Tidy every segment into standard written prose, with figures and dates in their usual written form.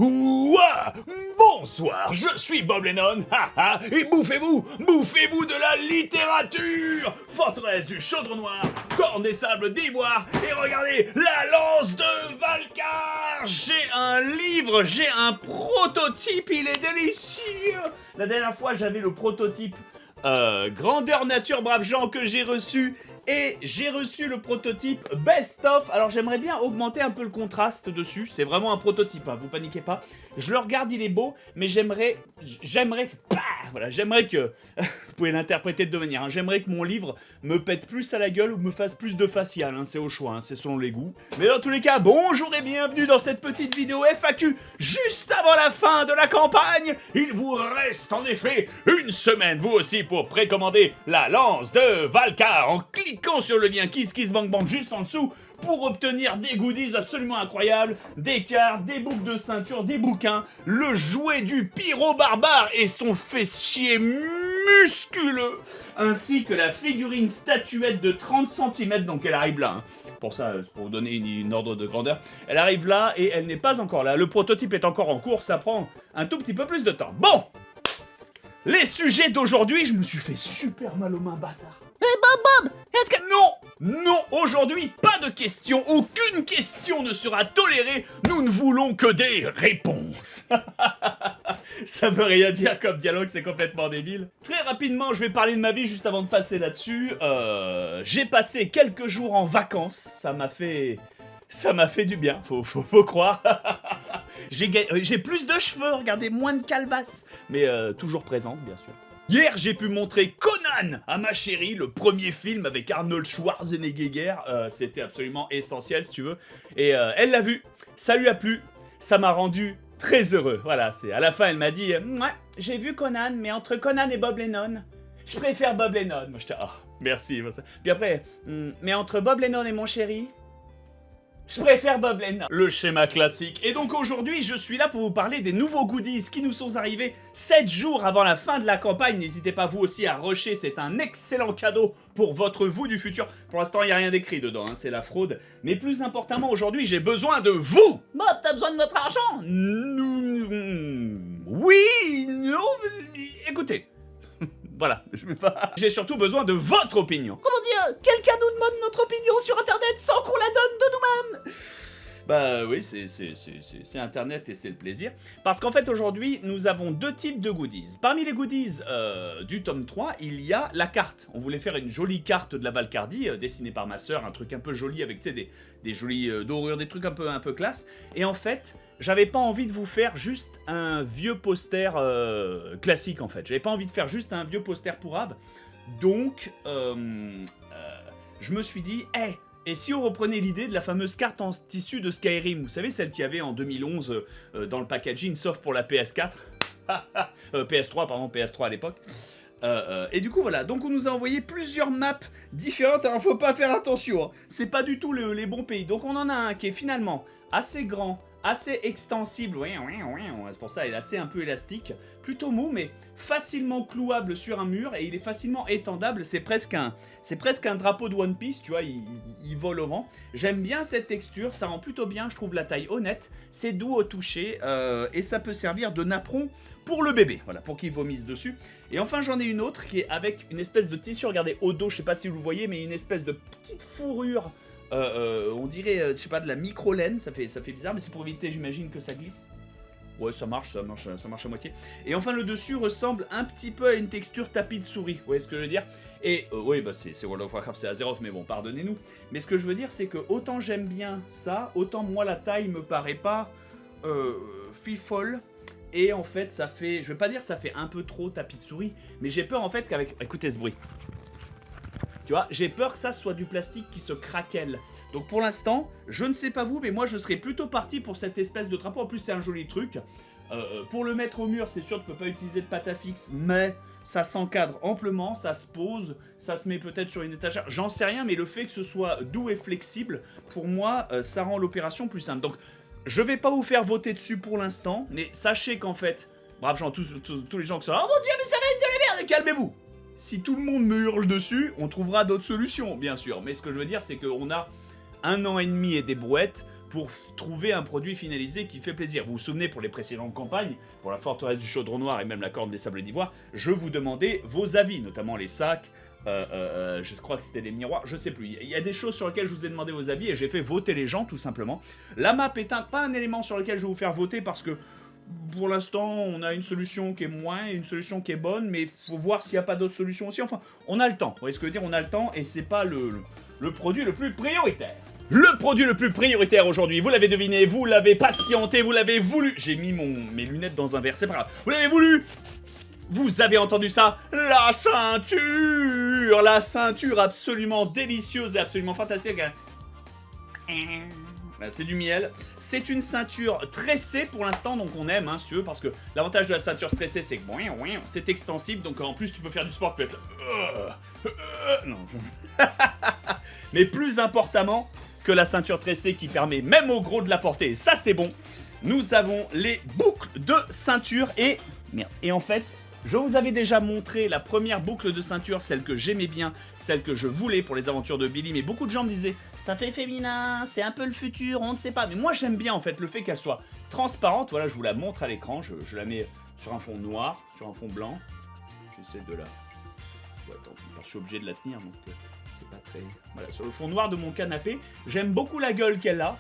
Ouah! Bonsoir, je suis Bob Lennon, et bouffez-vous de la littérature! Forteresse du Chaudron Noir, corne des sables d'ivoire, et regardez, la lance de Valcar! J'ai un livre, j'ai un prototype, il est délicieux! La dernière fois, j'avais le prototype Grandeur Nature Brave Gens que j'ai reçu, et j'ai reçu le prototype Best Of. Alors j'aimerais bien augmenter un peu le contraste dessus, c'est vraiment un prototype, hein, vous paniquez pas. Je le regarde, il est beau, mais j'aimerais que, vous pouvez l'interpréter de deux manières, hein, j'aimerais que mon livre me pète plus à la gueule ou me fasse plus de facial, hein, c'est au choix, hein, c'est selon les goûts. Mais dans tous les cas, bonjour et bienvenue dans cette petite vidéo FAQ, juste avant la fin de la campagne. Il vous reste en effet une semaine, vous aussi, pour précommander la lance de Valcar en cliquant sur le lien KissKissBankBank juste en dessous pour obtenir des goodies absolument incroyables, des cartes, des boucles de ceinture, des bouquins, le jouet du pyro barbare et son fessier musculeux, ainsi que la figurine statuette de 30 cm, donc elle arrive là, hein. Pour ça, pour vous donner une ordre de grandeur, elle arrive là et elle n'est pas encore là, le prototype est encore en cours, ça prend un tout petit peu plus de temps. Bon, les sujets d'aujourd'hui, je me suis fait super mal aux mains, bâtard. Bob, est-ce que... Non, aujourd'hui, pas de questions, aucune question ne sera tolérée, nous ne voulons que des réponses. Ça veut rien dire comme dialogue, c'est complètement débile. Très rapidement, je vais parler de ma vie juste avant de passer là-dessus. J'ai passé quelques jours en vacances, ça m'a fait du bien, faut croire. J'ai plus de cheveux, regardez, moins de calebasse, mais toujours présente, bien sûr. Hier, j'ai pu montrer Conan à ma chérie, le premier film avec Arnold Schwarzenegger. C'était absolument essentiel, si tu veux. Et elle l'a vu, ça lui a plu, ça m'a rendu très heureux. Voilà, c'est à la fin, elle m'a dit ouais, j'ai vu Conan, mais entre Conan et Bob Lennon, je préfère Bob Lennon. Moi, j'étais merci. Puis après, mais entre Bob Lennon et mon chéri, je préfère Bob Lennon. Le schéma classique. Et donc aujourd'hui, je suis là pour vous parler des nouveaux goodies qui nous sont arrivés 7 jours avant la fin de la campagne. N'hésitez pas vous aussi à rusher, c'est un excellent cadeau pour votre vous du futur. Pour l'instant, il n'y a rien d'écrit dedans, hein, c'est la fraude. Mais plus importantement, aujourd'hui, j'ai besoin de vous. Bob, t'as besoin de notre argent? Oui, non, écoutez. Voilà, j'ai surtout besoin de votre opinion. Oh mon dieu, quelqu'un nous demande notre opinion sur internet sans qu'on la donne de nous-mêmes. Bah oui, c'est internet et c'est le plaisir. Parce qu'en fait aujourd'hui, nous avons deux types de goodies. Parmi les goodies du tome 3, il y a la carte. On voulait faire une jolie carte de la Valcardie, dessinée par ma sœur, un truc un peu joli avec des jolies dorures, des trucs un peu classe. Et en fait, j'avais pas envie de vous faire juste un vieux poster classique en fait. J'avais pas envie de faire juste un vieux poster pourrave. Donc, je me suis dit, et si on reprenait l'idée de la fameuse carte en tissu de Skyrim, vous savez, celle qu'il y avait en 2011 dans le packaging, sauf pour la PS4 PS3, pardon, PS3 à l'époque. Et du coup, voilà, donc on nous a envoyé plusieurs maps différentes, alors faut pas faire attention, hein. C'est pas du tout les bons pays. Donc on en a un qui est finalement assez grand, assez extensible, c'est pour ça il est assez un peu élastique, plutôt mou mais facilement clouable sur un mur et il est facilement étendable, c'est presque un drapeau de One Piece, tu vois, il vole au vent. J'aime bien cette texture, ça rend plutôt bien, je trouve la taille honnête, c'est doux au toucher et ça peut servir de napperon pour le bébé, voilà, pour qu'il vomisse dessus. Et enfin j'en ai une autre qui est avec une espèce de tissu, regardez au dos, je sais pas si vous le voyez, mais une espèce de petite fourrure. On dirait, je sais pas, de la micro-laine, ça fait bizarre, mais c'est pour éviter, j'imagine, que ça glisse. Ouais, ça marche à moitié. Et enfin, le dessus ressemble un petit peu à une texture tapis de souris, vous voyez ce que je veux dire? Et, oui, bah c'est World of Warcraft, c'est Azeroth, mais bon, pardonnez-nous. Mais ce que je veux dire, c'est que autant j'aime bien ça, autant moi, la taille me paraît pas folle. Et en fait, ça fait, je vais pas dire ça fait un peu trop tapis de souris, mais j'ai peur en fait qu'avec, écoutez ce bruit. Tu vois, j'ai peur que ça soit du plastique qui se craquelle. Donc pour l'instant, je ne sais pas vous, mais moi je serais plutôt parti pour cette espèce de drapeau. En plus c'est un joli truc. Pour le mettre au mur, c'est sûr que tu peux pas utiliser de pâte à fixe, mais ça s'encadre amplement, ça se pose, ça se met peut-être sur une étagère. J'en sais rien, mais le fait que ce soit doux et flexible, pour moi, ça rend l'opération plus simple. Donc je vais pas vous faire voter dessus pour l'instant, mais sachez qu'en fait, brave gens, tous les gens qui sont là, oh mon dieu, mais ça va être de la merde, calmez-vous. Si tout le monde me hurle dessus, on trouvera d'autres solutions, bien sûr. Mais ce que je veux dire, c'est qu'on a 1 an et demi et des brouettes pour trouver un produit finalisé qui fait plaisir. Vous vous souvenez, pour les précédentes campagnes, pour la forteresse du Chaudron Noir et même la Corne des Sables d'Ivoire, je vous demandais vos avis, notamment les sacs, je crois que c'était les miroirs, je sais plus. Il y a des choses sur lesquelles je vous ai demandé vos avis et j'ai fait voter les gens, tout simplement. La map est pas un élément sur lequel je vais vous faire voter parce que pour l'instant, on a une solution qui est moins et une solution qui est bonne, mais il faut voir s'il n'y a pas d'autres solutions aussi. Enfin, on a le temps. Vous voyez ce que je veux dire? On a le temps et c'est pas le produit le plus prioritaire. Le produit le plus prioritaire aujourd'hui, vous l'avez deviné, vous l'avez patienté, vous l'avez voulu. J'ai mis mes lunettes dans un verre, c'est pas grave. Vous l'avez voulu. Vous avez entendu ça? La ceinture absolument délicieuse et absolument fantastique. C'est du miel. C'est une ceinture tressée pour l'instant, donc on aime, hein, si tu veux, parce que l'avantage de la ceinture tressée, c'est que c'est extensible, donc en plus tu peux faire du sport, tu peux être non. Mais plus importantement que la ceinture tressée qui permet même au gros de la porter, ça c'est bon. Nous avons les boucles de ceinture et merde. Et en fait, je vous avais déjà montré la première boucle de ceinture, celle que j'aimais bien, celle que je voulais pour les aventures de Billy, mais beaucoup de gens me disaient ça fait féminin, c'est un peu le futur, on ne sait pas. Mais moi j'aime bien en fait le fait qu'elle soit transparente. Voilà, je vous la montre à l'écran, je la mets sur un fond noir, sur un fond blanc. J'essaie de la... Ouais, attends, je suis obligé de la tenir, donc c'est pas très... Voilà, sur le fond noir de mon canapé, j'aime beaucoup la gueule qu'elle a.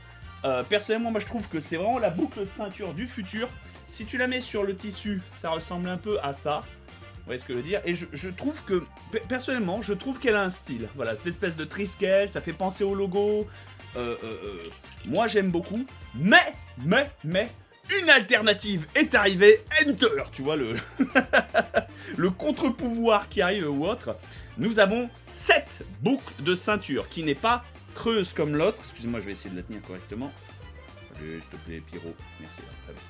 Personnellement, moi je trouve que c'est vraiment la boucle de ceinture du futur. Si tu la mets sur le tissu, ça ressemble un peu à ça. Vous voyez ce que je veux dire? Et je trouve que, personnellement, je trouve qu'elle a un style. Voilà, cette espèce de triskel, ça fait penser au logo. Moi, j'aime beaucoup. Mais, une alternative est arrivée. Enter, tu vois, le contre-pouvoir qui arrive ou autre. Nous avons cette boucle de ceinture qui n'est pas creuse comme l'autre. Excusez-moi, je vais essayer de la tenir correctement. Allez, s'il te plaît, Pierrot. Merci, très bien.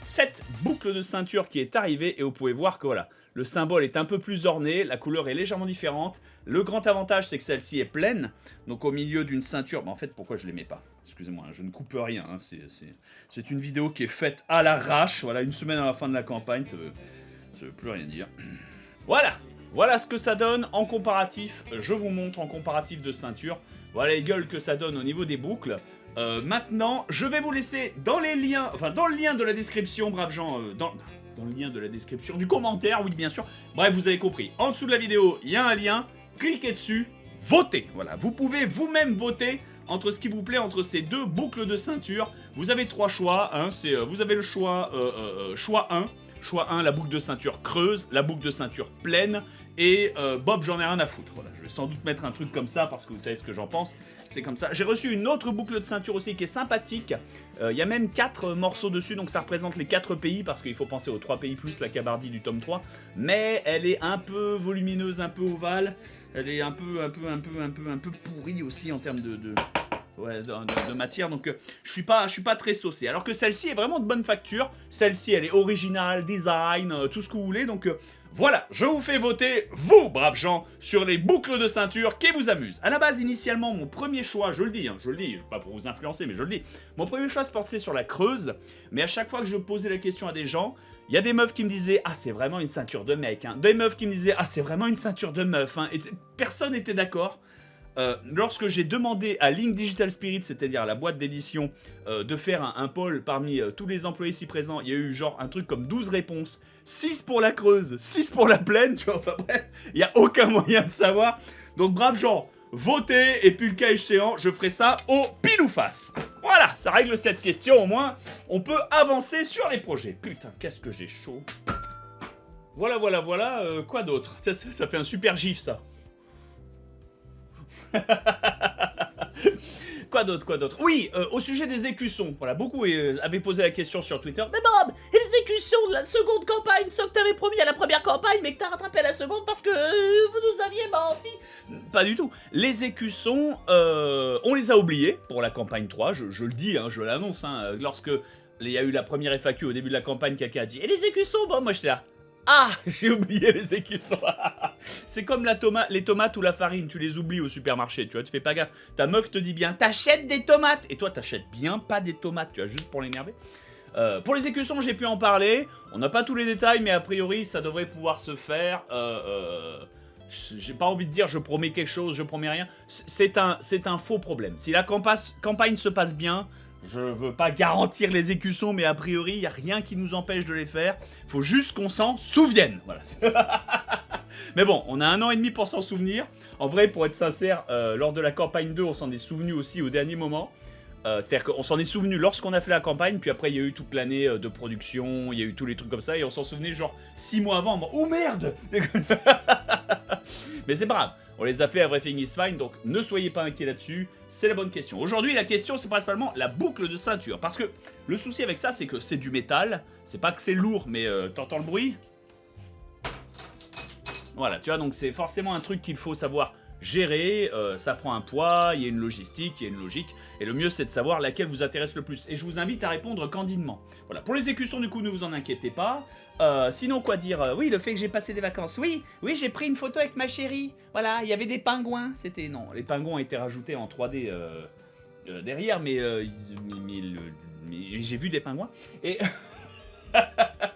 Cette boucle de ceinture qui est arrivée et vous pouvez voir que voilà, le symbole est un peu plus orné, la couleur est légèrement différente. Le grand avantage, c'est que celle-ci est pleine, donc au milieu d'une ceinture... en fait, pourquoi je ne les mets pas? Excusez-moi, je ne coupe rien, hein. C'est une vidéo qui est faite à l'arrache, voilà, une semaine à la fin de la campagne, ça veut plus rien dire. Voilà ce que ça donne en comparatif, je vous montre en comparatif de ceinture. Voilà les gueules que ça donne au niveau des boucles. Maintenant, je vais vous laisser dans les liens, enfin dans le lien de la description, braves gens, dans le lien de la description, du commentaire, oui bien sûr. Bref, vous avez compris. En dessous de la vidéo, il y a un lien, cliquez dessus, votez. Voilà, vous pouvez vous-même voter entre ce qui vous plaît, entre ces deux boucles de ceinture. Vous avez trois choix, hein, vous avez le choix, choix 1. Choix 1, la boucle de ceinture creuse, la boucle de ceinture pleine, et Bob, j'en ai rien à foutre. Voilà, je vais sans doute mettre un truc comme ça parce que vous savez ce que j'en pense. C'est comme ça. J'ai reçu une autre boucle de ceinture aussi qui est sympathique. Il y a même 4 morceaux dessus, donc ça représente les 4 pays parce qu'il faut penser aux 3 pays plus la Kabardie du tome 3. Mais elle est un peu volumineuse, un peu ovale. Elle est un peu pourrie aussi en termes de matière, donc je suis pas très saucé. Alors que celle-ci est vraiment de bonne facture. Celle-ci, elle est originale, design, tout ce que vous voulez. Donc voilà, je vous fais voter, vous, braves gens, sur les boucles de ceinture qui vous amusent. À la base, initialement, mon premier choix, je le dis, pas pour vous influencer, mais je le dis, mon premier choix se portait sur la creuse. Mais à chaque fois que je posais la question à des gens, il y a des meufs qui me disaient « Ah, c'est vraiment une ceinture de mec hein. ». Des meufs qui me disaient « Ah, c'est vraiment une ceinture de meuf hein. ». Et personne n'était d'accord. Lorsque j'ai demandé à Link Digital Spirit, c'est-à-dire à la boîte d'édition, de faire un poll parmi tous les employés ici présents, il y a eu genre un truc comme 12 réponses. 6 pour la creuse, 6 pour la pleine, tu vois, enfin bref, il n'y a aucun moyen de savoir. Donc brave gens, votez, et puis le cas échéant, je ferai ça au pile ou face. Voilà, ça règle cette question, au moins, on peut avancer sur les projets. Putain, qu'est-ce que j'ai chaud. Voilà, quoi d'autre? Ça fait un super gif, ça. Quoi d'autre? Oui, au sujet des écussons. Voilà, beaucoup avaient posé la question sur Twitter. Mais Bob, et les écussons de la seconde campagne, ceux que t'avais promis à la première campagne, mais que t'as rattrapé à la seconde parce que vous nous aviez menti. Pas du tout. Les écussons, on les a oubliés pour la campagne 3, je le dis, hein, je l'annonce. Hein, lorsque il y a eu la première FAQ au début de la campagne, quelqu'un a dit « Et les écussons ?» Bon, moi j'étais là. Ah, j'ai oublié les écussons. C'est comme les tomates ou la farine, tu les oublies au supermarché, tu vois, tu fais pas gaffe. Ta meuf te dit bien, t'achètes des tomates. Et toi, t'achètes bien pas des tomates, tu vois, juste pour l'énerver. Pour les écussons, j'ai pu en parler. On n'a pas tous les détails, mais a priori, ça devrait pouvoir se faire. J'ai pas envie de dire je promets quelque chose, je promets rien. C'est un faux problème. Si la campagne se passe bien, Je veux pas garantir les écussons, mais a priori, il n'y a rien qui nous empêche de les faire. Faut juste qu'on s'en souvienne. Voilà. Mais bon, on a 1 an et demi pour s'en souvenir. En vrai, pour être sincère, lors de la campagne 2, on s'en est souvenu aussi au dernier moment. C'est-à-dire qu'on s'en est souvenu lorsqu'on a fait la campagne, puis après il y a eu toute l'année de production, il y a eu tous les trucs comme ça, et on s'en souvenait genre 6 mois avant, en mode, oh merde. Mais c'est pas grave, on les a fait, everything is fine, donc ne soyez pas inquiets là-dessus, c'est la bonne question. Aujourd'hui, la question, c'est principalement la boucle de ceinture, parce que le souci avec ça, c'est que c'est du métal, c'est pas que c'est lourd, mais t'entends le bruit? Voilà, tu vois, donc c'est forcément un truc qu'il faut savoir gérer, ça prend un poids, il y a une logistique, il y a une logique, et le mieux c'est de savoir laquelle vous intéresse le plus. Et je vous invite à répondre candidement. Voilà, pour les écussons du coup, ne vous en inquiétez pas. Sinon quoi dire, oui, le fait que j'ai passé des vacances, oui, j'ai pris une photo avec ma chérie, voilà, il y avait des pingouins, c'était, non, les pingouins étaient rajoutés en 3D derrière, mais j'ai vu des pingouins, et...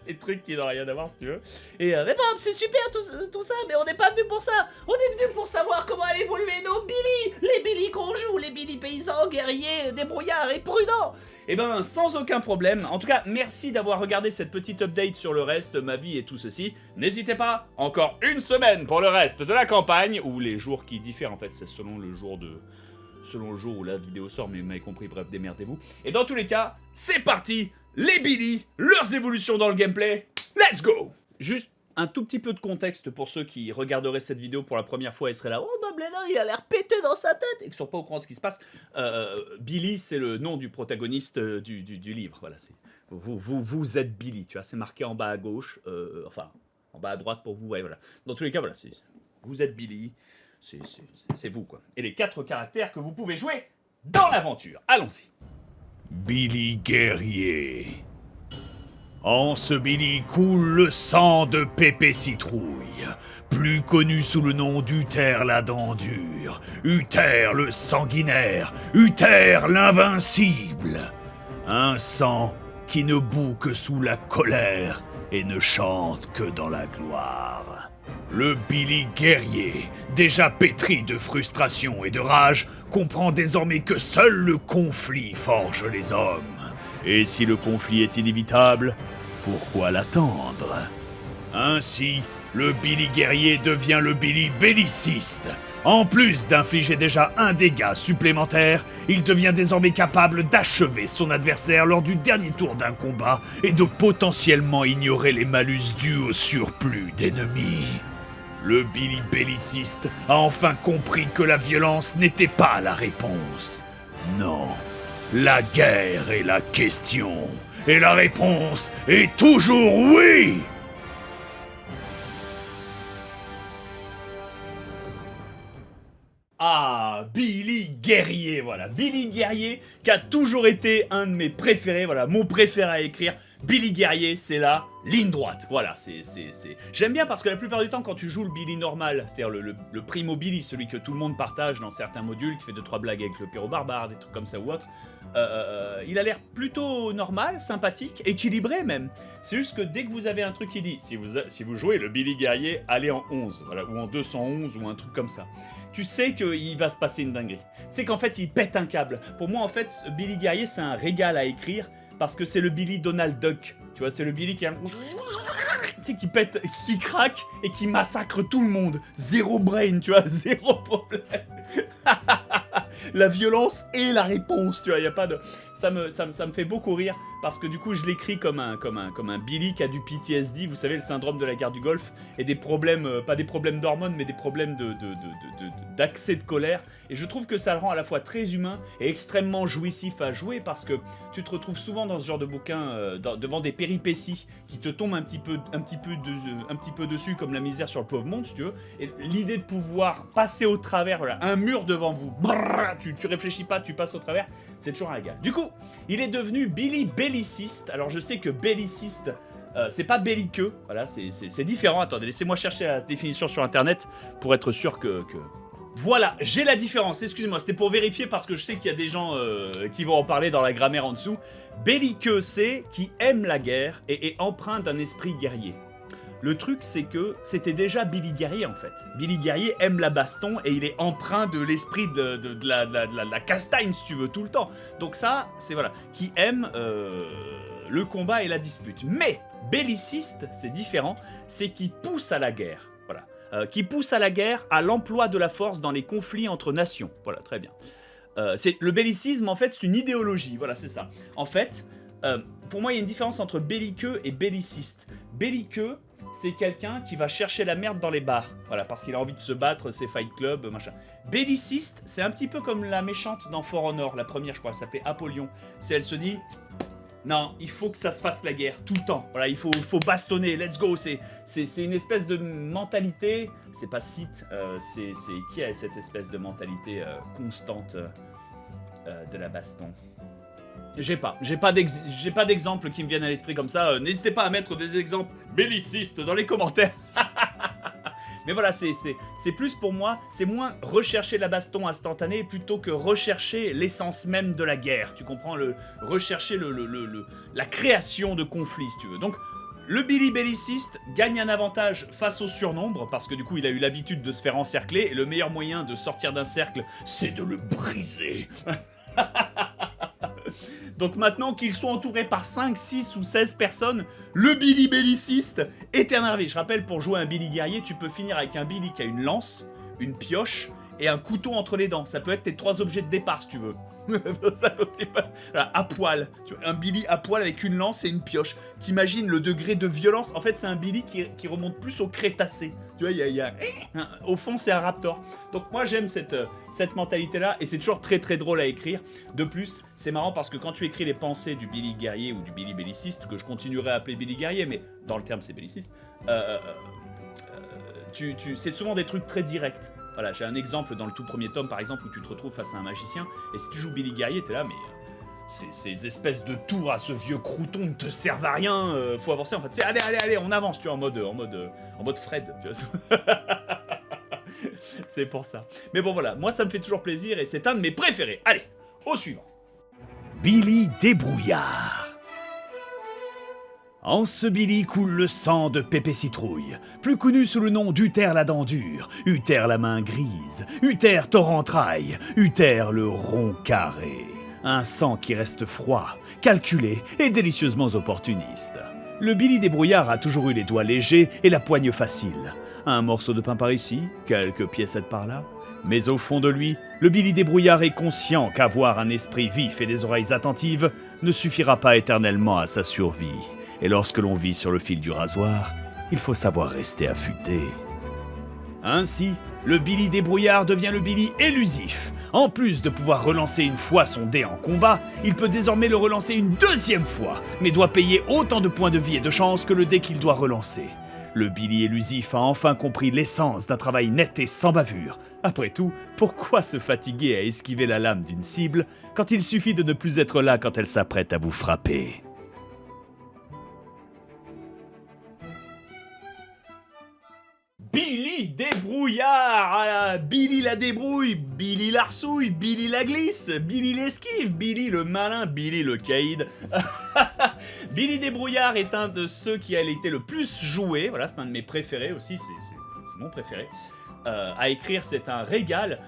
les trucs qui n'ont rien à voir si tu veux. Et Mais Bob, c'est super tout ça, mais on n'est pas venu pour ça. On est venu pour savoir comment allaient évoluer nos Billy. Les Billy qu'on joue, les Billy paysans, guerriers, débrouillards et prudents. Eh ben, sans aucun problème. En tout cas, merci d'avoir regardé cette petite update sur le reste, ma vie et tout ceci. N'hésitez pas, encore 1 semaine pour le reste de la campagne, ou les jours qui diffèrent en fait, c'est selon le jour où la vidéo sort, mais vous m'avez compris, bref, démerdez-vous. Et dans tous les cas, c'est parti, les Billy, leurs évolutions dans le gameplay, let's go! Juste un tout petit peu de contexte pour ceux qui regarderaient cette vidéo pour la première fois et seraient là, oh Bob Lennon, il a l'air pété dans sa tête, et qui sont pas au courant de ce qui se passe. Billy, c'est le nom du protagoniste du livre, voilà, vous êtes Billy, tu vois, c'est marqué en bas à gauche, enfin, en bas à droite pour vous, ouais, voilà. Dans tous les cas, voilà, vous êtes Billy, c'est vous, quoi. Et les 4 caractères que vous pouvez jouer dans l'aventure, allons-y. Billy guerrier. En ce Billy coule le sang de Pépé Citrouille, plus connu sous le nom d'Uther la dent dure, Uther le sanguinaire, Uther l'invincible. Un sang qui ne bout que sous la colère et ne chante que dans la gloire. Le Billy guerrier, déjà pétri de frustration et de rage, comprend désormais que seul le conflit forge les hommes. Et si le conflit est inévitable, pourquoi l'attendre? Ainsi, le Billy guerrier devient le Billy belliciste. En plus d'infliger déjà un dégât supplémentaire, il devient désormais capable d'achever son adversaire lors du dernier tour d'un combat et de potentiellement ignorer les malus dus au surplus d'ennemis. Le Billy belliciste a enfin compris que la violence n'était pas la réponse. Non, la guerre est la question. Et la réponse est toujours oui! Ah, Billy guerrier, voilà. Billy guerrier qui a toujours été un de mes préférés, voilà, mon préféré à écrire. Billy guerrier, c'est la ligne droite, voilà, J'aime bien parce que la plupart du temps, quand tu joues le Billy normal, c'est-à-dire le primo Billy, celui que tout le monde partage dans certains modules, qui fait 2-3 blagues avec le pyro barbare, des trucs comme ça ou autre, il a l'air plutôt normal, sympathique, équilibré même. C'est juste que dès que vous avez un truc qui dit, si vous jouez le Billy guerrier, allez en 11, voilà, ou en 211 ou un truc comme ça. Tu sais qu'il va se passer une dinguerie. Tu sais qu'en fait, il pète un câble. Pour moi, en fait, Billy guerrier, c'est un régal à écrire, parce que c'est le Billy Donald Duck. Tu vois, c'est le Billy qui a... Tu sais, qui pète, qui craque et qui massacre tout le monde. Zéro brain, tu vois, zéro problème. La violence est la réponse, tu vois, y a pas de... Ça me fait beaucoup rire, parce que du coup, je l'écris comme un Billy qui a du PTSD, vous savez, le syndrome de la guerre du Golfe, et des problèmes, pas des problèmes d'hormones, mais des problèmes d'accès de colère. Et je trouve que ça le rend à la fois très humain et extrêmement jouissif à jouer, parce que tu te retrouves souvent dans ce genre de bouquin, devant des péripéties qui te tombent un petit peu dessus, comme la misère sur le pauvre monde, si tu veux. Et l'idée de pouvoir passer au travers, voilà, un mur devant vous, brrr, tu réfléchis pas, tu passes au travers, c'est toujours un régal. Du coup, il est devenu Billy belliciste. Alors je sais que belliciste, c'est pas belliqueux, voilà, c'est différent. Attendez, laissez-moi chercher la définition sur internet pour être sûr que... Voilà, j'ai la différence, excusez-moi, c'était pour vérifier parce que je sais qu'il y a des gens qui vont en parler dans la grammaire en dessous. Belliqueux, c'est qui aime la guerre et est empreint d'un esprit guerrier. Le truc, c'est que c'était déjà Billy Guerrier, en fait. Billy Guerrier aime la baston et il est empreint de l'esprit de la castagne, si tu veux, tout le temps. Donc ça, c'est voilà, qui aime le combat et la dispute. Mais belliciste, c'est différent, c'est qui pousse à la guerre. Voilà. Qui pousse à la guerre, à l'emploi de la force dans les conflits entre nations. Voilà, très bien. Le bellicisme, en fait, c'est une idéologie. Voilà, c'est ça. En fait, pour moi, il y a une différence entre belliqueux et belliciste. Belliqueux, c'est quelqu'un qui va chercher la merde dans les bars. Voilà, parce qu'il a envie de se battre, c'est Fight Club, machin. Belliciste, c'est un petit peu comme la méchante dans For Honor, la première, je crois, elle s'appelait Apollyon. Elle se dit... Non, il faut que ça se fasse la guerre, tout le temps. Voilà, il faut bastonner, let's go. C'est une espèce de mentalité. C'est pas Sith, c'est qui a cette espèce de mentalité constante de la baston. J'ai pas d'exemple qui me viennent à l'esprit comme ça. N'hésitez pas à mettre des exemples bellicistes dans les commentaires. Mais voilà, c'est plus pour moi, c'est moins rechercher la baston instantanée plutôt que rechercher l'essence même de la guerre. Tu comprends, rechercher la création de conflits, si tu veux. Donc, le Billy belliciste gagne un avantage face au surnombre, parce que du coup, il a eu l'habitude de se faire encercler, et le meilleur moyen de sortir d'un cercle, c'est de le briser. Donc maintenant qu'ils sont entourés par 5, 6 ou 16 personnes, le Billy belliciste est énervé. Je rappelle, pour jouer un Billy guerrier, tu peux finir avec un Billy qui a une lance, une pioche et un couteau entre les dents. Ça peut être tes 3 objets de départ si tu veux. Voilà, à poil. Un Billy à poil avec une lance et une pioche. T'imagines le degré de violence. En fait, c'est un Billy qui remonte plus au Crétacé. Tu vois, au fond, c'est un raptor. Donc moi, j'aime cette mentalité-là. Et c'est toujours très très drôle à écrire. De plus, c'est marrant parce que quand tu écris les pensées du Billy guerrier ou du Billy belliciste, que je continuerai à appeler Billy guerrier, mais dans le terme, c'est belliciste, c'est souvent des trucs très directs. Voilà, j'ai un exemple dans le tout premier tome, par exemple, où tu te retrouves face à un magicien, et si tu joues Billy guerrier, t'es là, mais ces espèces de tours à ce vieux crouton ne te servent à rien, faut avancer, en fait, c'est allez, on avance, tu vois, en mode Fred, tu vois. C'est pour ça. Mais bon, voilà, moi ça me fait toujours plaisir, et c'est un de mes préférés. Allez, au suivant. Billy Débrouillard. En ce Billy coule le sang de Pépé Citrouille, plus connu sous le nom d'Uther la dent dure, Uther la main grise, Uther torrentraille, Uther le rond carré. Un sang qui reste froid, calculé et délicieusement opportuniste. Le Billy Débrouillard a toujours eu les doigts légers et la poigne facile. Un morceau de pain par ici, quelques piécettes par là. Mais au fond de lui, le Billy Débrouillard est conscient qu'avoir un esprit vif et des oreilles attentives ne suffira pas éternellement à sa survie. Et lorsque l'on vit sur le fil du rasoir, il faut savoir rester affûté. Ainsi, le Billy Débrouillard devient le Billy élusif. En plus de pouvoir relancer une fois son dé en combat, il peut désormais le relancer une 2e fois, mais doit payer autant de points de vie et de chance que le dé qu'il doit relancer. Le Billy élusif a enfin compris l'essence d'un travail net et sans bavure. Après tout, pourquoi se fatiguer à esquiver la lame d'une cible quand il suffit de ne plus être là quand elle s'apprête à vous frapper ? Billy Débrouillard, Billy la débrouille, Billy la rsouille, Billy la glisse, Billy l'esquive, Billy le malin, Billy le caïd. Billy Débrouillard est un de ceux qui a été le plus joué, voilà, c'est un de mes préférés aussi, c'est mon préféré. À écrire, c'est un régal.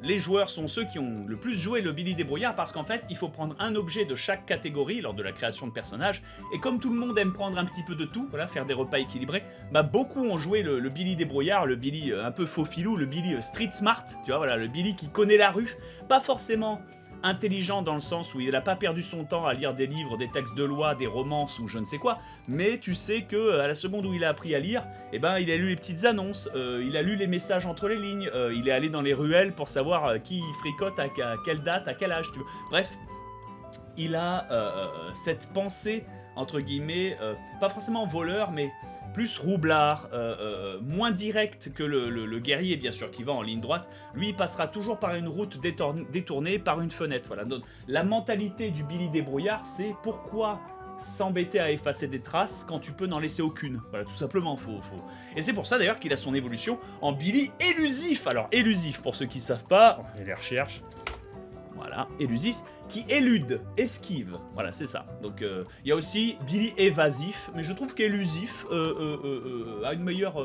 Les joueurs sont ceux qui ont le plus joué le Billy Débrouillard parce qu'en fait, il faut prendre un objet de chaque catégorie lors de la création de personnages. Et comme tout le monde aime prendre un petit peu de tout, voilà, faire des repas équilibrés, bah beaucoup ont joué le Billy Débrouillard, le Billy un peu faux filou, le Billy street smart, tu vois, voilà, le Billy qui connaît la rue, pas forcément intelligent dans le sens où il n'a pas perdu son temps à lire des livres, des textes de loi, des romances ou je ne sais quoi, mais tu sais que à la seconde où il a appris à lire, eh ben il a lu les petites annonces, il a lu les messages entre les lignes, il est allé dans les ruelles pour savoir qui fricote à quelle date, à quel âge, tu vois. Bref, il a cette pensée entre guillemets, pas forcément voleur, mais plus roublard, moins direct que le guerrier, bien sûr, qui va en ligne droite. Lui, il passera toujours par une route détournée, par une fenêtre. Voilà. Donc, la mentalité du Billy Débrouillard, c'est pourquoi s'embêter à effacer des traces quand tu peux n'en laisser aucune. Voilà, tout simplement, faut. Et c'est pour ça, d'ailleurs, qu'il a son évolution en Billy élusif. Alors, élusif, pour ceux qui ne savent pas, on les recherche. Voilà, élusif, qui élude, esquive. Voilà, c'est ça. Donc, il y a aussi Billy évasif, mais je trouve qu'élusif a une meilleure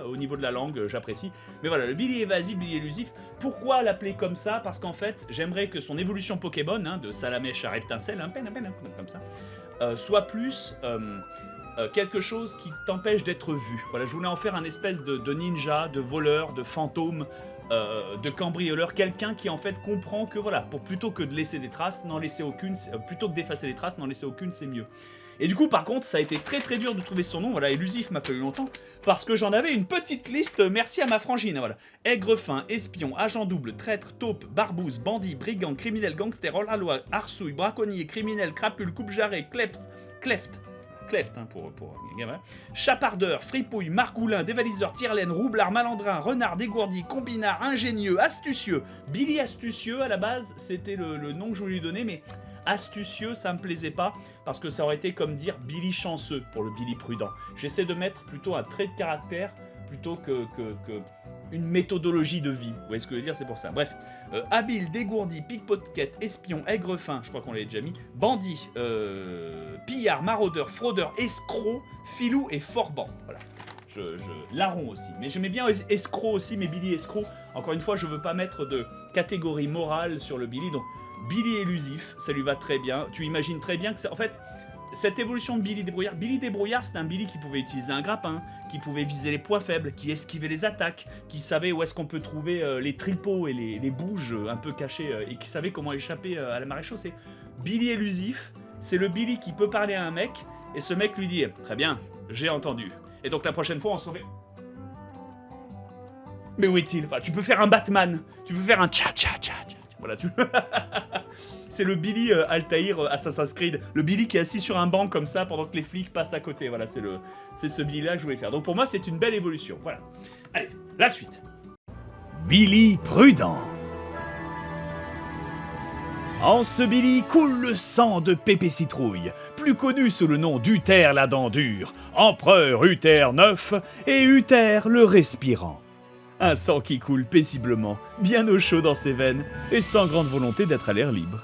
au niveau de la langue, j'apprécie. Mais voilà, le Billy évasif, Billy élusif. Pourquoi l'appeler comme ça? Parce qu'en fait, j'aimerais que son évolution Pokémon, hein, de Salamèche à Reptincelle, comme ça, soit plus quelque chose qui t'empêche d'être vu. Voilà, je voulais en faire un espèce de ninja, de voleur, de fantôme, de cambrioleur, quelqu'un qui en fait comprend que voilà, pour plutôt que de laisser des traces, n'en laisser aucune, plutôt que d'effacer les traces, n'en laisser aucune, c'est mieux. Et du coup, par contre, ça a été très dur de trouver son nom. Voilà, élusif m'a fallu longtemps parce que j'en avais une petite liste. Merci à ma frangine. Voilà, aigrefin, espion, agent double, traître, taupe, barbouze, bandit, brigand, criminel, gangster, hors-la-loi, arsouille, braconnier, criminel, crapule, coupe-jarret, cleft, hein, pour gamin. Chapardeur, fripouille, margoulin, dévaliseur, tire-laine, roublard, malandrin, renard, dégourdi, combinard, ingénieux, astucieux. Billy astucieux, à la base, c'était le nom que je voulais lui donner, mais astucieux, ça me plaisait pas, parce que ça aurait été comme dire Billy chanceux pour le Billy prudent. J'essaie de mettre plutôt un trait de caractère, plutôt que une méthodologie de vie. Vous voyez ce que je veux dire, c'est pour ça. Bref, habile, dégourdi, pickpocket, espion, aigrefin, je crois qu'on l'avait déjà mis, bandit, pillard, maraudeur, fraudeur, escroc, filou et forban. Voilà. Larron aussi. Mais j'aimais bien escroc aussi, mais Billy escroc. Encore une fois, je veux pas mettre de catégorie morale sur le Billy, donc Billy élusif, ça lui va très bien. Tu imagines très bien que c'est... En fait, cette évolution de Billy Débrouillard, c'était un Billy qui pouvait utiliser un grappin, qui pouvait viser les points faibles, qui esquivait les attaques, qui savait où est-ce qu'on peut trouver les tripots et les bouges un peu cachés, et qui savait comment échapper à la marée chaussée. Billy élusif, c'est le Billy qui peut parler à un mec, et ce mec lui dit « Très bien, j'ai entendu. » Et donc la prochaine fois, on se fait... Mais où est-il? Enfin, tu peux faire un Batman, tu peux faire un tcha-tcha-tcha. Voilà, c'est le Billy Altaïr Assassin's Creed, le Billy qui est assis sur un banc comme ça pendant que les flics passent à côté. Voilà, c'est ce Billy là que je voulais faire. Donc pour moi, c'est une belle évolution. Voilà. Allez, la suite. Billy prudent. En ce Billy coule le sang de Pépé Citrouille, plus connu sous le nom d'Uther la dent dure, empereur Uther IX et Uther le respirant. Un sang qui coule paisiblement, bien au chaud dans ses veines, et sans grande volonté d'être à l'air libre.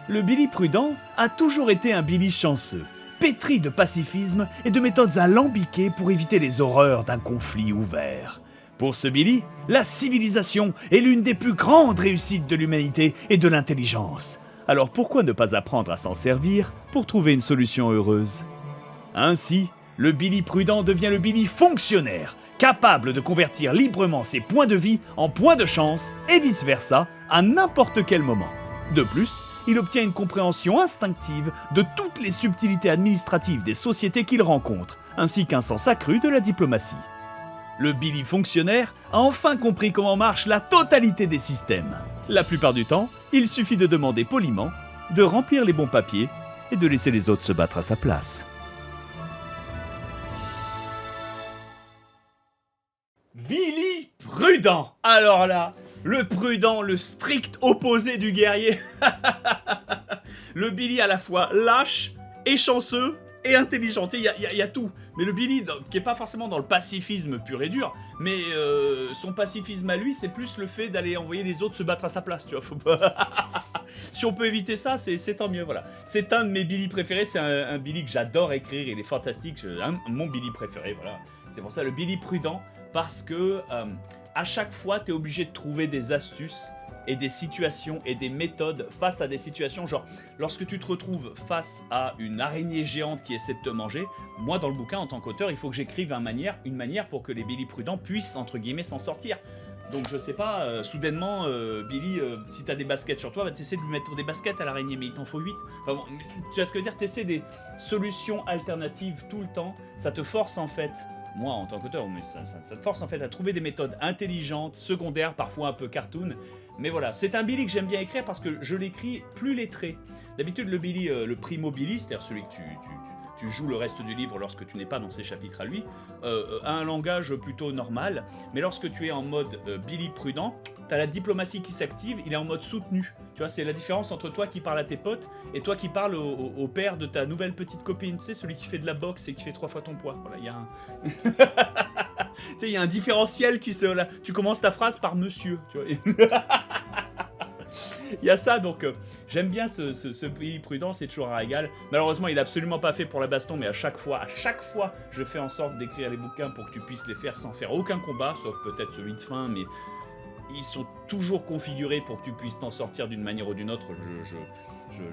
Le Billy prudent a toujours été un Billy chanceux, pétri de pacifisme et de méthodes alambiquées pour éviter les horreurs d'un conflit ouvert. Pour ce Billy, la civilisation est l'une des plus grandes réussites de l'humanité et de l'intelligence. Alors pourquoi ne pas apprendre à s'en servir pour trouver une solution heureuse? Ainsi, le Billy prudent devient le Billy fonctionnaire, capable de convertir librement ses points de vie en points de chance et vice-versa à n'importe quel moment. De plus, il obtient une compréhension instinctive de toutes les subtilités administratives des sociétés qu'il rencontre, ainsi qu'un sens accru de la diplomatie. Le Billy fonctionnaire a enfin compris comment marche la totalité des systèmes. La plupart du temps, il suffit de demander poliment, de remplir les bons papiers et de laisser les autres se battre à sa place. Billy prudent. Alors là, le prudent, le strict opposé du guerrier. Le Billy à la fois lâche et chanceux et intelligent. Il y a tout. Mais le Billy, qui est pas forcément dans le pacifisme pur et dur, mais son pacifisme à lui, c'est plus le fait d'aller envoyer les autres se battre à sa place. Tu vois, faut pas... Si on peut éviter ça, c'est tant mieux. Voilà. C'est un de mes Billy préférés. C'est un Billy que j'adore écrire. Il est fantastique. Mon Billy préféré. Voilà. C'est pour ça le Billy prudent. Parce que à chaque fois, tu es obligé de trouver des astuces et des situations et des méthodes face à des situations. Genre, lorsque tu te retrouves face à une araignée géante qui essaie de te manger, moi, dans le bouquin, en tant qu'auteur, il faut que j'écrive une manière pour que les Billy prudents puissent, entre guillemets, s'en sortir. Donc, je sais pas, soudainement, Billy, si t'as des baskets sur toi, va t'essayer de lui mettre des baskets à l'araignée, mais il t'en faut 8. Enfin, bon, tu vois ce que je veux dire? T'essaies des solutions alternatives tout le temps. Ça te force, en fait... Moi, en tant qu'auteur, mais ça te force en fait à trouver des méthodes intelligentes, secondaires, parfois un peu cartoon. Mais voilà, c'est un Billy que j'aime bien écrire parce que je l'écris plus lettré. D'habitude, le Billy, le primo Billy, c'est-à-dire celui que tu joues le reste du livre lorsque tu n'es pas dans ses chapitres à lui, a un langage plutôt normal. Mais lorsque tu es en mode Billy prudent, t'as la diplomatie qui s'active, il est en mode soutenu. Tu vois, c'est la différence entre toi qui parles à tes potes et toi qui parles au père de ta nouvelle petite copine. Tu sais, celui qui fait de la boxe et qui fait 3 fois ton poids. Voilà, il y a un... tu sais, il y a un différentiel qui se... Là, tu commences ta phrase par monsieur, tu vois. Il y a ça, donc j'aime bien ce Billy Prudent, c'est toujours un régal. Malheureusement, il est absolument pas fait pour la baston, mais à chaque fois, je fais en sorte d'écrire les bouquins pour que tu puisses les faire sans faire aucun combat, sauf peut-être celui de fin, mais ils sont toujours configurés pour que tu puisses t'en sortir d'une manière ou d'une autre.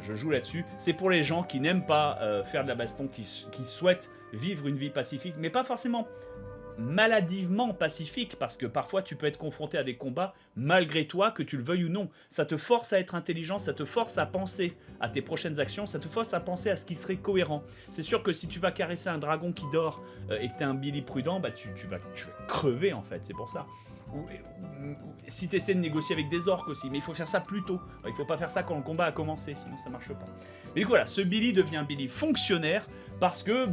Je joue là-dessus. C'est pour les gens qui n'aiment pas faire de la baston, qui souhaitent vivre une vie pacifique, mais pas forcément maladivement pacifique, parce que parfois tu peux être confronté à des combats malgré toi, que tu le veuilles ou non. Ça te force à être intelligent, ça te force à penser à tes prochaines actions, ça te force à penser à ce qui serait cohérent. C'est sûr que si tu vas caresser un dragon qui dort et que t'es un Billy Prudent, bah tu vas crever en fait, c'est pour ça. Ou si tu essaies de négocier avec des orques aussi, mais il faut faire ça plus tôt. Il faut pas faire ça quand le combat a commencé, sinon ça marche pas. Mais voilà, ce Billy devient un Billy fonctionnaire parce que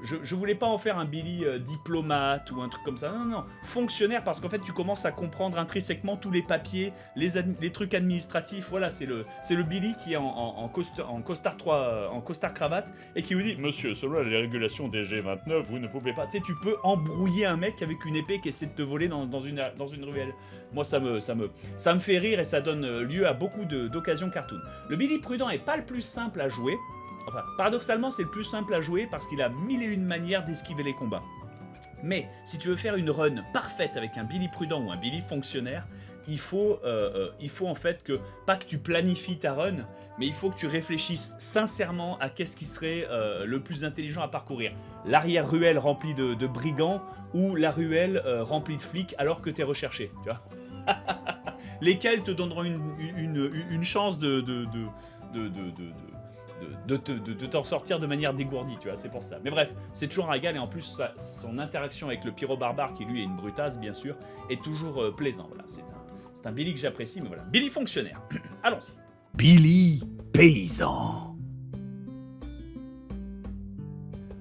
je voulais pas en faire un Billy diplomate ou un truc comme ça. Non, fonctionnaire parce qu'en fait tu commences à comprendre intrinsèquement tous les papiers, les trucs administratifs. Voilà, c'est le Billy qui est en costard cravate et qui vous dit: Monsieur, selon les régulations des G29, vous ne pouvez pas. Tu sais, tu peux embrouiller un mec avec une épée qui essaie de te voler dans une ruelle. Moi, ça me fait rire et ça donne lieu à beaucoup d'occasions cartoon. Le Billy Prudent est pas le plus simple à jouer. Enfin, paradoxalement, c'est le plus simple à jouer parce qu'il a 1001 manières d'esquiver les combats. Mais si tu veux faire une run parfaite avec un Billy Prudent ou un Billy fonctionnaire, il faut en fait pas que tu planifies ta run, mais il faut que tu réfléchisses sincèrement à qu'est-ce qui serait le plus intelligent à parcourir. L'arrière-ruelle remplie de brigands ou la ruelle remplie de flics alors que t'es recherché, tu vois. Lesquels te donneront une chance de t'en sortir de manière dégourdie, tu vois, c'est pour ça. Mais bref, c'est toujours un régal et en plus, son interaction avec le pyro-barbare, qui lui est une brutasse, bien sûr, est toujours plaisant. Voilà, c'est un Billy que j'apprécie, mais voilà. Billy fonctionnaire. Allons-y. Billy paysan.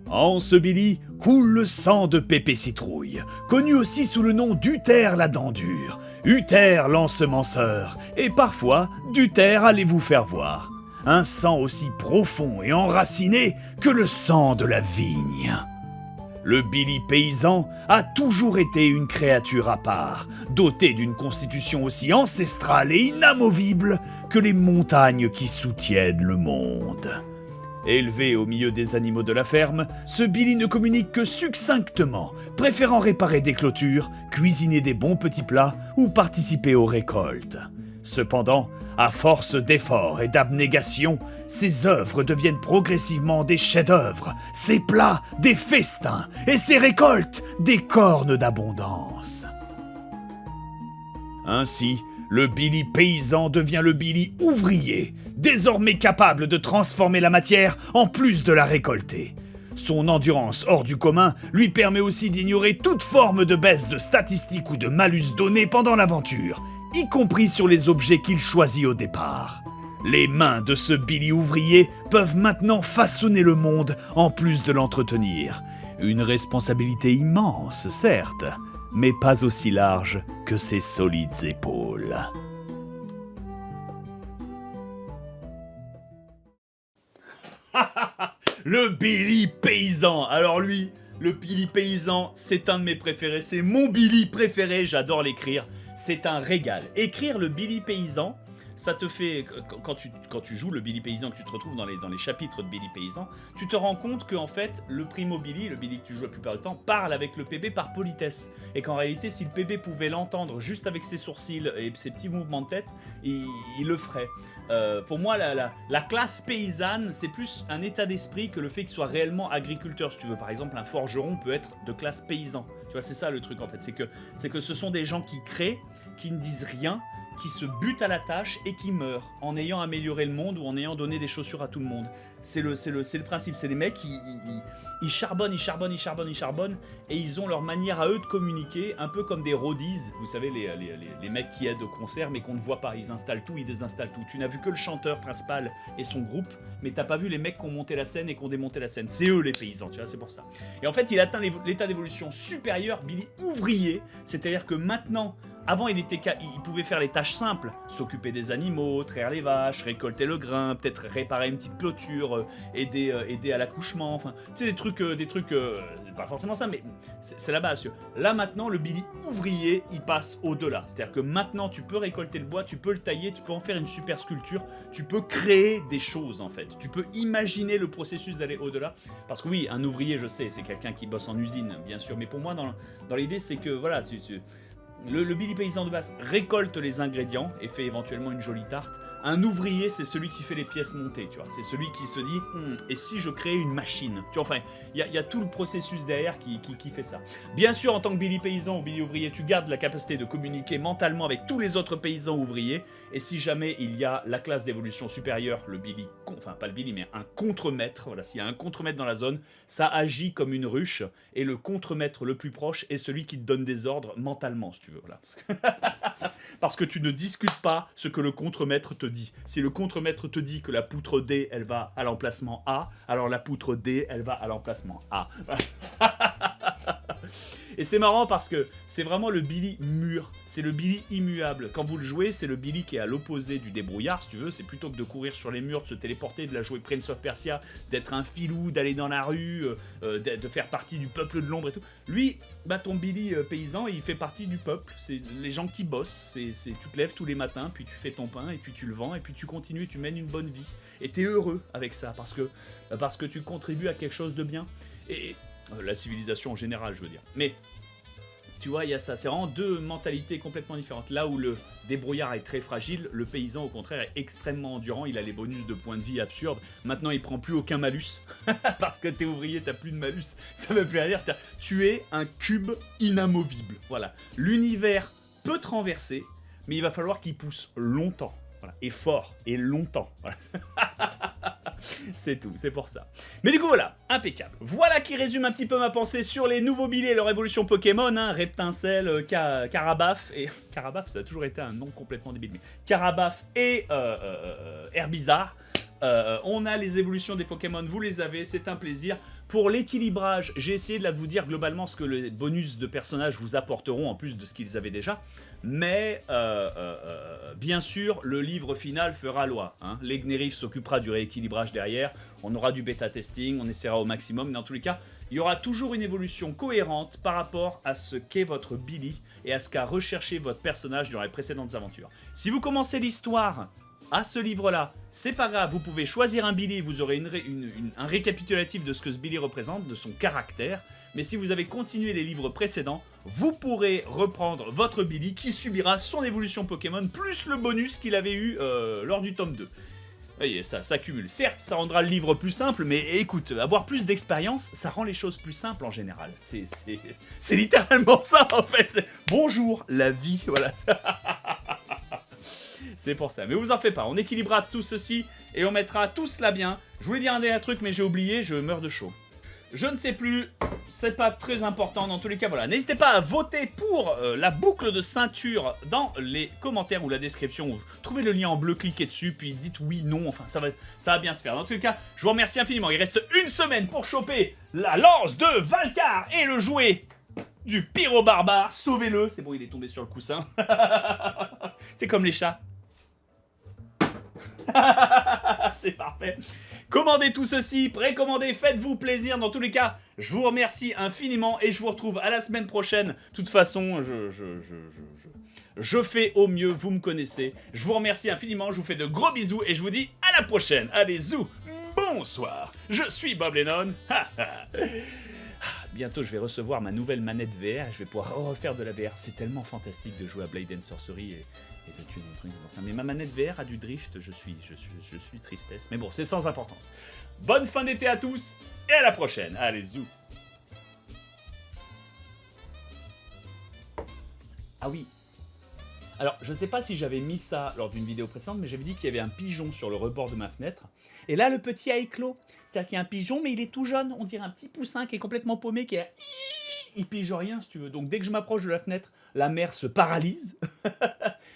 En ce Billy coule le sang de Pépé Citrouille, connu aussi sous le nom d'Uther la dent dure, Uther l'ensemenceur, et parfois d'Uther allez vous faire voir. Un sang aussi profond et enraciné que le sang de la vigne. Le Billy paysan a toujours été une créature à part, dotée d'une constitution aussi ancestrale et inamovible que les montagnes qui soutiennent le monde. Élevé au milieu des animaux de la ferme, ce Billy ne communique que succinctement, préférant réparer des clôtures, cuisiner des bons petits plats ou participer aux récoltes. Cependant, à force d'efforts et d'abnégation, ses œuvres deviennent progressivement des chefs-d'œuvre, ses plats des festins et ses récoltes des cornes d'abondance. Ainsi, le Billy paysan devient le Billy ouvrier, désormais capable de transformer la matière en plus de la récolter. Son endurance hors du commun lui permet aussi d'ignorer toute forme de baisse de statistiques ou de malus donné pendant l'aventure, y compris sur les objets qu'il choisit au départ. Les mains de ce Billy ouvrier peuvent maintenant façonner le monde en plus de l'entretenir. Une responsabilité immense, certes, mais pas aussi large que ses solides épaules. Le Billy paysan. Alors lui, le Billy paysan, c'est un de mes préférés. C'est mon Billy préféré, j'adore l'écrire. C'est un régal. Écrire le Billy paysan, ça te fait... Quand tu joues le Billy paysan, que tu te retrouves dans les chapitres de Billy paysan, tu te rends compte qu'en fait, le primo Billy, le Billy que tu joues la plupart du temps, parle avec le PB par politesse. Et qu'en réalité, si le PB pouvait l'entendre juste avec ses sourcils et ses petits mouvements de tête, il le ferait. Pour moi, la classe paysanne, c'est plus un état d'esprit que le fait qu'il soit réellement agriculteur. Si tu veux, par exemple, un forgeron peut être de classe paysan. Tu vois, c'est ça le truc en fait. C'est que ce sont des gens qui créent, qui ne disent rien, qui se butent à la tâche et qui meurent en ayant amélioré le monde ou en ayant donné des chaussures à tout le monde. C'est le principe. C'est les mecs qui ils charbonnent et ils ont leur manière à eux de communiquer, un peu comme des roadies, vous savez, les mecs qui aident au concert mais qu'on ne voit pas. Ils installent tout, ils désinstallent tout. Tu n'as vu que le chanteur principal et son groupe, mais t'as pas vu les mecs qui ont monté la scène et qui ont démonté la scène. C'est eux les paysans, tu vois, c'est pour ça. Et en fait, il atteint l'état d'évolution supérieur, Billy ouvrier, c'est-à-dire que maintenant, Avant, il pouvait faire les tâches simples, s'occuper des animaux, traire les vaches, récolter le grain, peut-être réparer une petite clôture, aider à l'accouchement, enfin, tu sais, des trucs, pas forcément ça, mais c'est la base. Là, maintenant, le Billy ouvrier, il passe au-delà. C'est-à-dire que maintenant, tu peux récolter le bois, tu peux le tailler, tu peux en faire une super sculpture, tu peux créer des choses, en fait. Tu peux imaginer le processus d'aller au-delà. Parce que oui, un ouvrier, je sais, c'est quelqu'un qui bosse en usine, bien sûr, mais pour moi, dans l'idée, c'est que, voilà, le Billy paysan de base récolte les ingrédients et fait éventuellement une jolie tarte. Un ouvrier, c'est celui qui fait les pièces montées, tu vois. C'est celui qui se dit, et si je créais une machine, tu vois, enfin, il y a tout le processus derrière qui fait ça. Bien sûr, en tant que Billy paysan ou Billy ouvrier, tu gardes la capacité de communiquer mentalement avec tous les autres paysans ouvriers. Et si jamais il y a la classe d'évolution supérieure, le Billy, enfin pas le Billy, mais un contremaître, voilà, s'il y a un contremaître dans la zone, ça agit comme une ruche. Et le contremaître le plus proche est celui qui te donne des ordres mentalement, si tu veux, voilà. Parce que tu ne discutes pas ce que le contremaître te dit. Si le contremaître te dit que la poutre D, elle va à l'emplacement A, alors la poutre D, elle va à l'emplacement A. Et c'est marrant parce que c'est vraiment le Billy mûr, c'est le Billy immuable. Quand vous le jouez, c'est le Billy qui est à l'opposé du débrouillard, si tu veux. C'est plutôt que de courir sur les murs, de se téléporter, de la jouer Prince of Persia, d'être un filou, d'aller dans la rue, de faire partie du peuple de l'ombre et tout. Lui, bah ton Billy paysan, il fait partie du peuple. C'est les gens qui bossent. Tu te lèves tous les matins, puis tu fais ton pain, et puis tu le vends, et puis tu continues, et tu mènes une bonne vie. Et t'es heureux avec ça, parce que tu contribues à quelque chose de bien. Et la civilisation en général, je veux dire. Mais, tu vois, il y a ça. C'est vraiment deux mentalités complètement différentes. Là où le débrouillard est très fragile, le paysan, au contraire, est extrêmement endurant. Il a les bonus de points de vie absurdes. Maintenant, il prend plus aucun malus. Parce que t'es ouvrier, t'as plus de malus. Ça veut plus rien dire. C'est-à-dire, tu es un cube inamovible. Voilà. L'univers peut te renverser, mais il va falloir qu'il pousse longtemps. Voilà. Et fort. Et longtemps. Voilà. C'est tout, c'est pour ça. Mais du coup voilà, impeccable. Voilà qui résume un petit peu ma pensée sur les nouveaux Billy et leur évolution Pokémon, hein, Reptincelle, Carabaf, et... Carabaf, ça a toujours été un nom complètement débile, mais Carabaf et Herbizarre. On a les évolutions des Pokémon, vous les avez, c'est un plaisir. Pour l'équilibrage, j'ai essayé de vous dire globalement ce que les bonus de personnages vous apporteront en plus de ce qu'ils avaient déjà. Mais, bien sûr, le livre final fera loi. Hein. Legnerif s'occupera du rééquilibrage derrière. On aura du bêta-testing, on essaiera au maximum. Mais dans tous les cas, il y aura toujours une évolution cohérente par rapport à ce qu'est votre Billy et à ce qu'a recherché votre personnage durant les précédentes aventures. Si vous commencez l'histoire à ce livre-là, c'est pas grave, vous pouvez choisir un Billy, vous aurez un récapitulatif de ce que ce Billy représente, de son caractère, mais si vous avez continué les livres précédents, vous pourrez reprendre votre Billy qui subira son évolution Pokémon, plus le bonus qu'il avait eu lors du tome 2. Vous voyez, ça cumule. Certes, ça rendra le livre plus simple, mais écoute, avoir plus d'expérience, ça rend les choses plus simples en général. C'est littéralement ça, en fait. Bonjour, la vie, voilà. C'est pour ça. Mais vous en faites pas, on équilibrera tout ceci et on mettra tout cela bien. Je voulais dire un dernier truc, mais j'ai oublié, je meurs de chaud. Je ne sais plus, c'est pas très important dans tous les cas, voilà. N'hésitez pas à voter pour la boucle de ceinture dans les commentaires ou la description. Vous trouvez le lien en bleu, cliquez dessus, puis dites oui, non, enfin ça va bien se faire. Dans tous les cas, je vous remercie infiniment. Il reste une semaine pour choper la lance de Valcar et le jouet du pyro barbare. Sauvez-le, c'est bon, il est tombé sur le coussin. C'est comme les chats. C'est parfait. Commandez tout ceci, précommandez, faites-vous plaisir. Dans tous les cas, je vous remercie infiniment et je vous retrouve à la semaine prochaine. De toute façon, je fais au mieux, vous me connaissez. Je vous remercie infiniment, je vous fais de gros bisous et je vous dis à la prochaine. Allez, zou, bonsoir. Je suis Bob Lennon. Bientôt, je vais recevoir ma nouvelle manette VR et je vais pouvoir refaire de la VR. C'est tellement fantastique de jouer à Blade and Sorcery et de tuer des trucs comme ça. Mais ma manette VR a du drift, je suis tristesse. Mais bon, c'est sans importance. Bonne fin d'été à tous et à la prochaine. Allez, zou. Ah oui. Alors, je sais pas si j'avais mis ça lors d'une vidéo précédente, mais j'avais dit qu'il y avait un pigeon sur le rebord de ma fenêtre. Et là, le petit a éclos. C'est-à-dire qu'il y a un pigeon, mais il est tout jeune. On dirait un petit poussin qui est complètement paumé, qui est... Il pige rien, si tu veux. Donc, dès que je m'approche de la fenêtre, la mère se paralyse.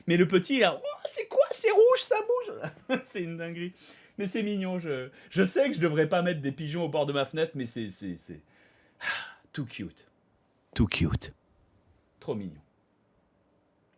Mais le petit, il a... Oh, c'est quoi? C'est rouge, ça bouge. C'est une dinguerie. Mais c'est mignon. Je sais que je devrais pas mettre des pigeons au bord de ma fenêtre, mais c'est... Too cute. Too cute. Trop mignon.